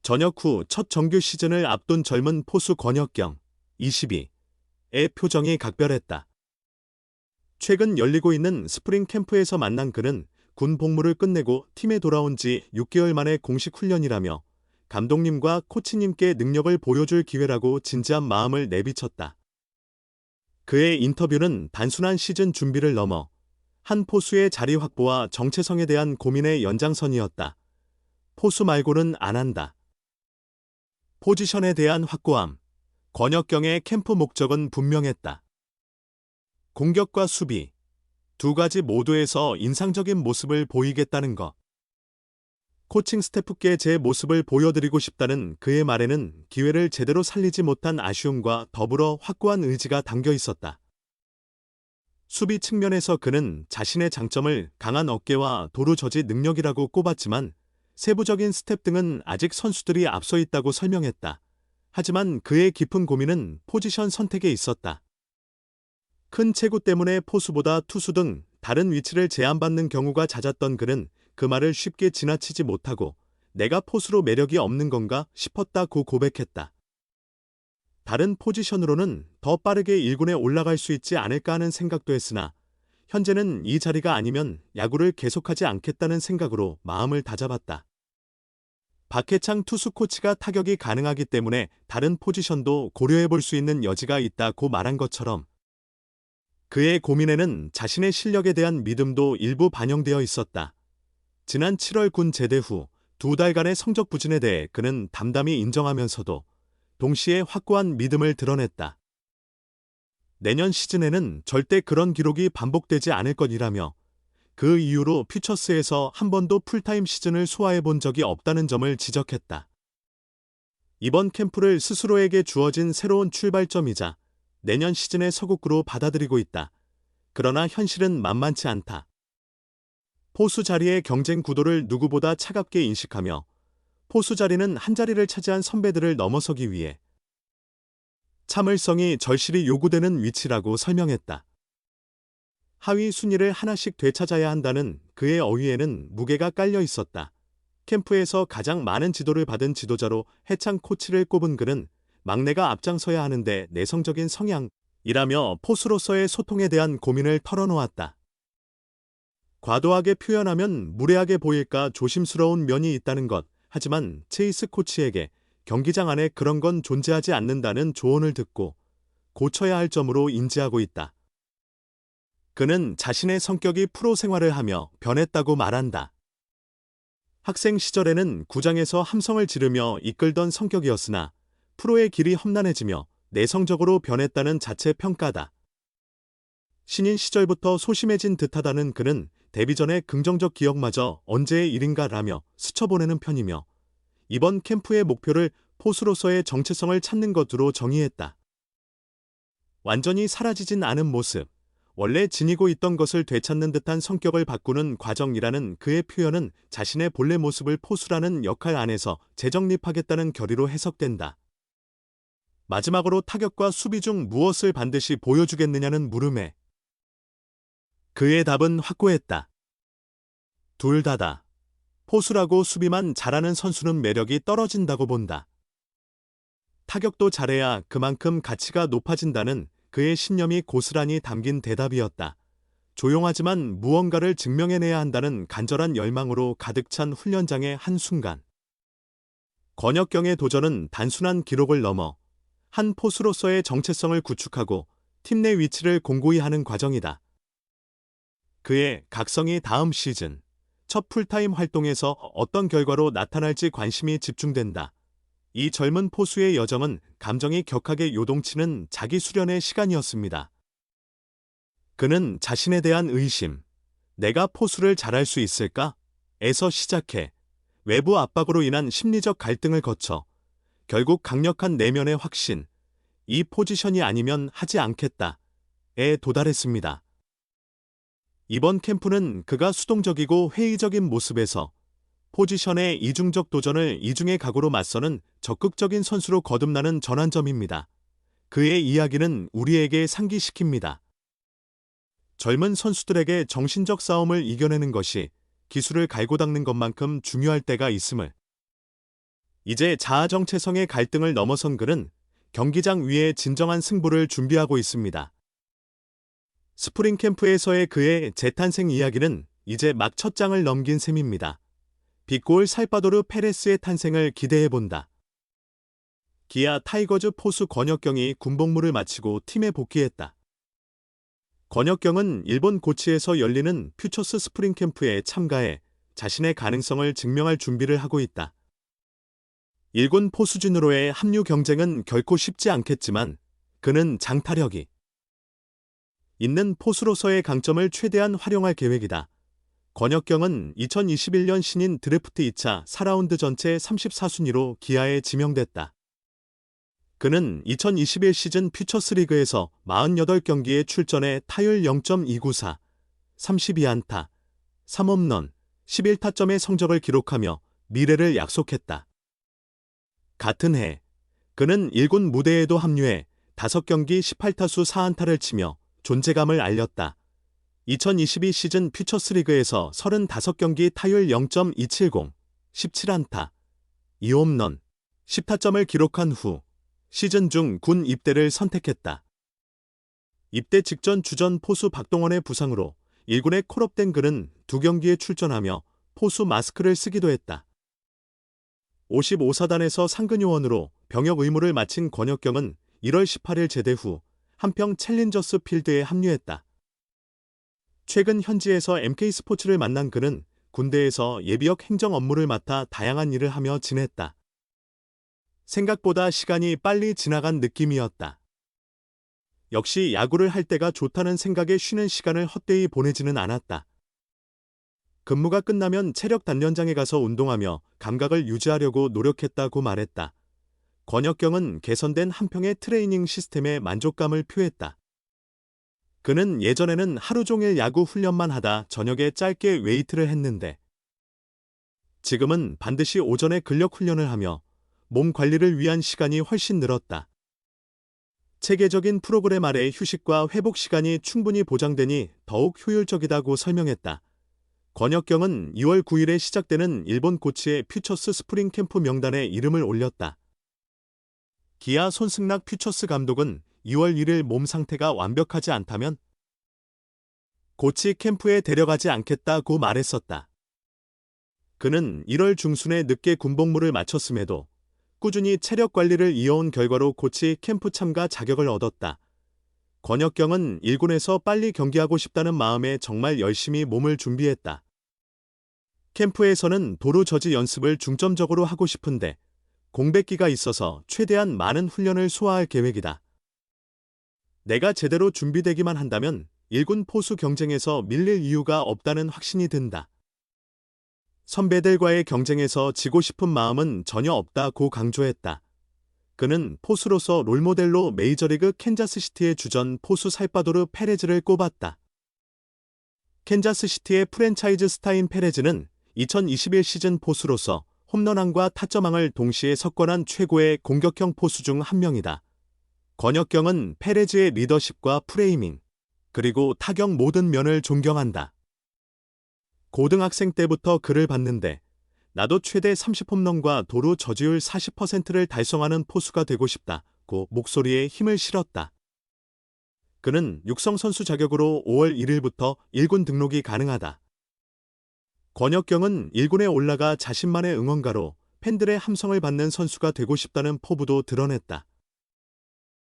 전역 후 첫 정규 시즌을 앞둔 젊은 포수 권혁경, 22의 표정이 각별했다. 최근 열리고 있는 스프링 캠프에서 만난 그는 군 복무를 끝내고 팀에 돌아온 지 6개월 만에 공식 훈련이라며 감독님과 코치님께 능력을 보여줄 기회라고 진지한 마음을 내비쳤다. 그의 인터뷰는 단순한 시즌 준비를 넘어 한 포수의 자리 확보와 정체성에 대한 고민의 연장선이었다. 포수 말고는 안 한다. 포지션에 대한 확고함. 권혁경의 캠프 목적은 분명했다. 공격과 수비, 두 가지 모두에서 인상적인 모습을 보이겠다는 것. 코칭 스태프께 제 모습을 보여드리고 싶다는 그의 말에는 기회를 제대로 살리지 못한 아쉬움과 더불어 확고한 의지가 담겨 있었다. 수비 측면에서 그는 자신의 장점을 강한 어깨와 도루 저지 능력이라고 꼽았지만 세부적인 스텝 등은 아직 선수들이 앞서 있다고 설명했다. 하지만 그의 깊은 고민은 포지션 선택에 있었다. 큰 체구 때문에 포수보다 투수 등 다른 위치를 제한받는 경우가 잦았던 그는 그 말을 쉽게 지나치지 못하고 내가 포수로 매력이 없는 건가 싶었다고 고백했다. 다른 포지션으로는 더 빠르게 1군에 올라갈 수 있지 않을까 하는 생각도 했으나 현재는 이 자리가 아니면 야구를 계속하지 않겠다는 생각으로 마음을 다잡았다. 박해창 투수 코치가 타격이 가능하기 때문에 다른 포지션도 고려해 볼 수 있는 여지가 있다고 말한 것처럼 그의 고민에는 자신의 실력에 대한 믿음도 일부 반영되어 있었다. 지난 7월 군 제대 후 2달간의 성적 부진에 대해 그는 담담히 인정하면서도 동시에 확고한 믿음을 드러냈다. 내년 시즌에는 절대 그런 기록이 반복되지 않을 것이라며 그 이후로 퓨처스에서 한 번도 풀타임 시즌을 소화해 본 적이 없다는 점을 지적했다. 이번 캠프를 스스로에게 주어진 새로운 출발점이자 내년 시즌의 서국구로 받아들이고 있다. 그러나 현실은 만만치 않다. 포수 자리의 경쟁 구도를 누구보다 차갑게 인식하며 포수 자리는 한 자리를 차지한 선배들을 넘어서기 위해 참을성이 절실히 요구되는 위치라고 설명했다. 하위 순위를 하나씩 되찾아야 한다는 그의 어휘에는 무게가 깔려 있었다. 캠프에서 가장 많은 지도를 받은 지도자로 해창 코치를 꼽은 그는 막내가 앞장서야 하는데 내성적인 성향이라며 포수로서의 소통에 대한 고민을 털어놓았다. 과도하게 표현하면 무례하게 보일까 조심스러운 면이 있다는 것. 하지만 체이스 코치에게 경기장 안에 그런 건 존재하지 않는다는 조언을 듣고 고쳐야 할 점으로 인지하고 있다. 그는 자신의 성격이 프로 생활을 하며 변했다고 말한다. 학생 시절에는 구장에서 함성을 지르며 이끌던 성격이었으나 프로의 길이 험난해지며 내성적으로 변했다는 자체 평가다. 신인 시절부터 소심해진 듯하다는 그는 데뷔 전의 긍정적 기억마저 언제의 일인가라며 스쳐보내는 편이며 이번 캠프의 목표를 포수로서의 정체성을 찾는 것으로 정의했다. 완전히 사라지진 않은 모습, 원래 지니고 있던 것을 되찾는 듯한 성격을 바꾸는 과정이라는 그의 표현은 자신의 본래 모습을 포수라는 역할 안에서 재정립하겠다는 결의로 해석된다. 마지막으로 타격과 수비 중 무엇을 반드시 보여주겠느냐는 물음에 그의 답은 확고했다. 둘 다다. 포수라고 수비만 잘하는 선수는 매력이 떨어진다고 본다. 타격도 잘해야 그만큼 가치가 높아진다는 그의 신념이 고스란히 담긴 대답이었다. 조용하지만 무언가를 증명해내야 한다는 간절한 열망으로 가득 찬 훈련장의 한순간. 권혁경의 도전은 단순한 기록을 넘어 한 포수로서의 정체성을 구축하고 팀 내 위치를 공고히 하는 과정이다. 그의 각성이 다음 시즌 첫 풀타임 활동에서 어떤 결과로 나타날지 관심이 집중된다. 이 젊은 포수의 여정은 감정이 격하게 요동치는 자기 수련의 시간이었습니다. 그는 자신에 대한 의심, 내가 포수를 잘할 수 있을까? 에서 시작해 외부 압박으로 인한 심리적 갈등을 거쳐 결국 강력한 내면의 확신, 이 포지션이 아니면 하지 않겠다에 도달했습니다. 이번 캠프는 그가 수동적이고 회의적인 모습에서 포지션의 이중적 도전을 이중의 각오로 맞서는 적극적인 선수로 거듭나는 전환점입니다. 그의 이야기는 우리에게 상기시킵니다. 젊은 선수들에게 정신적 싸움을 이겨내는 것이 기술을 갈고 닦는 것만큼 중요할 때가 있음을. 이제 자아정체성의 갈등을 넘어선 그는 경기장 위에 진정한 승부를 준비하고 있습니다. 스프링 캠프에서의 그의 재탄생 이야기는 이제 막 첫 장을 넘긴 셈입니다. 빅골 살바도르 페레스의 탄생을 기대해본다. 기아 타이거즈 포수 권혁경이 군복무를 마치고 팀에 복귀했다. 권혁경은 일본 고치에서 열리는 퓨처스 스프링 캠프에 참가해 자신의 가능성을 증명할 준비를 하고 있다. 일군 포수진으로의 합류 경쟁은 결코 쉽지 않겠지만 그는 장타력이 있는 포수로서의 강점을 최대한 활용할 계획이다. 권혁경은 2021년 신인 드래프트 2차 4라운드 전체 34순위로 기아에 지명됐다. 그는 2021 시즌 퓨처스 리그에서 48경기에 출전해 타율 0.294, 32안타, 3홈런, 11타점의 성적을 기록하며 미래를 약속했다. 같은 해, 그는 1군 무대에도 합류해 5경기 18타수 4안타를 치며 존재감을 알렸다. 2022 시즌 퓨처스 리그에서 35경기 타율 0.270, 17안타, 2홈런, 10타점을 기록한 후 시즌 중 군 입대를 선택했다. 입대 직전 주전 포수 박동원의 부상으로 1군에 콜업된 그는 2경기에 출전하며 포수 마스크를 쓰기도 했다. 55사단에서 상근요원으로 병역 의무를 마친 권혁경은 1월 18일 제대 후 한평 챌린저스 필드에 합류했다. 최근 현지에서 MK스포츠를 만난 그는 군대에서 예비역 행정 업무를 맡아 다양한 일을 하며 지냈다. 생각보다 시간이 빨리 지나간 느낌이었다. 역시 야구를 할 때가 좋다는 생각에 쉬는 시간을 헛되이 보내지는 않았다. 근무가 끝나면 체력 단련장에 가서 운동하며 감각을 유지하려고 노력했다고 말했다. 권혁경은 개선된 한평의 트레이닝 시스템에 만족감을 표했다. 그는 예전에는 하루 종일 야구 훈련만 하다 저녁에 짧게 웨이트를 했는데 지금은 반드시 오전에 근력 훈련을 하며 몸 관리를 위한 시간이 훨씬 늘었다. 체계적인 프로그램 아래 휴식과 회복 시간이 충분히 보장되니 더욱 효율적이다고 설명했다. 권혁경은 2월 9일에 시작되는 일본 고치의 퓨처스 스프링 캠프 명단에 이름을 올렸다. 기아 손승락 퓨처스 감독은 2월 1일 몸 상태가 완벽하지 않다면 고치 캠프에 데려가지 않겠다고 말했었다. 그는 1월 중순에 늦게 군복무를 마쳤음에도 꾸준히 체력 관리를 이어온 결과로 고치 캠프 참가 자격을 얻었다. 권혁경은 1군에서 빨리 경기하고 싶다는 마음에 정말 열심히 몸을 준비했다. 캠프에서는 도루 저지 연습을 중점적으로 하고 싶은데 공백기가 있어서 최대한 많은 훈련을 소화할 계획이다. 내가 제대로 준비되기만 한다면 1군 포수 경쟁에서 밀릴 이유가 없다는 확신이 든다. 선배들과의 경쟁에서 지고 싶은 마음은 전혀 없다고 강조했다. 그는 포수로서 롤모델로 메이저리그 캔자스시티의 주전 포수 살바도르 페레즈를 꼽았다. 캔자스시티의 프랜차이즈 스타인 페레즈는 2021 시즌 포수로서 홈런왕과 타점왕을 동시에 석권한 최고의 공격형 포수 중 한 명이다. 권혁경은 페레즈의 리더십과 프레이밍, 그리고 타격 모든 면을 존경한다. 고등학생 때부터 그를 봤는데 나도 최대 30홈런과 도루 저지율 40%를 달성하는 포수가 되고 싶다고 목소리에 힘을 실었다. 그는 육성 선수 자격으로 5월 1일부터 1군 등록이 가능하다. 권혁경은 1군에 올라가 자신만의 응원가로 팬들의 함성을 받는 선수가 되고 싶다는 포부도 드러냈다.